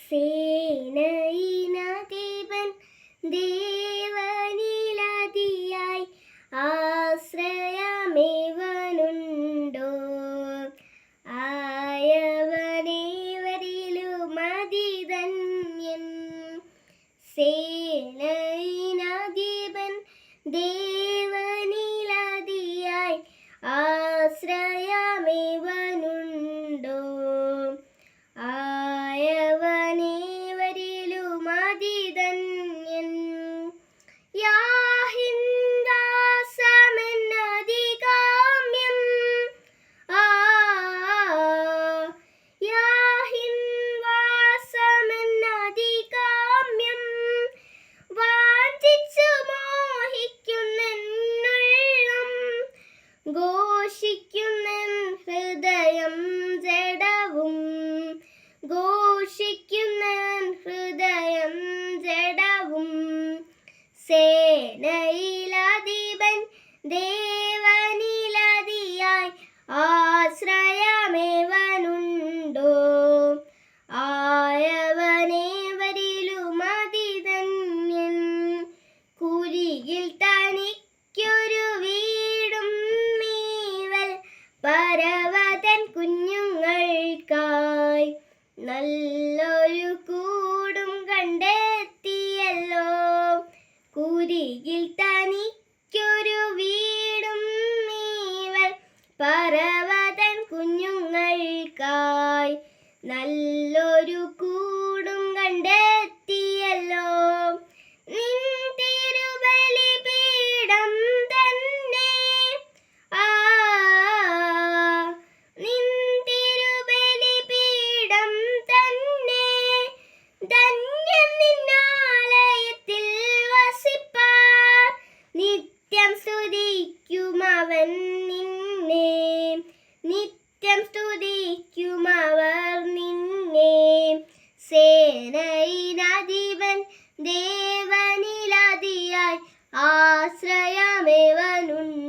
സേനയിനധിപൻ ദേവനിലതിയായി ആശ്രയമേവനുണ്ടോ? ആയവനേവരിലുമതിധന്യൻ. സേനയിനധിപൻ ദേവനിലതിയായി ആശ്രയമേവനുണ്ടോ? ആയവനേവരിലുമതിധന്യൻ. യാഹിൻദാസമെന്നധികാമ്യം യാഹിൻവാസമെന്നധികാമ്യം വാഞ്ചിച്ചു മോഹിക്കുന്നെന്നുള്ളം ഘോഷിക്കുന്നെൻ ഹൃദയം ജഡവും ഘോഷിക്കുന്നെൻ ഹൃദയം ജഡവും. സേനയിലധിപൻ ദേവനിലതിയായി ആശ്രയമേവനുണ്ടോ? ആയവനേവരിലുമതിധന്യൻ. കുരികിൽ തനിക്കൊരു വീടും നീവൽ പരവതൻ കുഞ്ഞുങ്ങൾക്കായി നല്ലൊരു കൂടും കണ്ടെത്തിയല്ലോ. കുരികിൽ തനിക്കൊരു വീടും നീവൽ പരവതൻ കുഞ്ഞുങ്ങൾക്കായി നല്ലൊരു കൂടും കണ്ടെത്തിയല്ലോ. നിൻ തിരുബലിപീഠം തന്നെ നിൻ തിരുബലിപീഠം തന്നെ ധന്യം. നിന്നാലയത്തിൽ വസിപ്പാർ നിത്യം സ്തുതിക്കുമവൻ നിന്നെ. നിത്യം സ്തുതിക്കുമവർ നിന്നെ. സേനയിനധിപൻ ദേവനിലതിയായി ആശ്രയമേവനുണ്ടോ?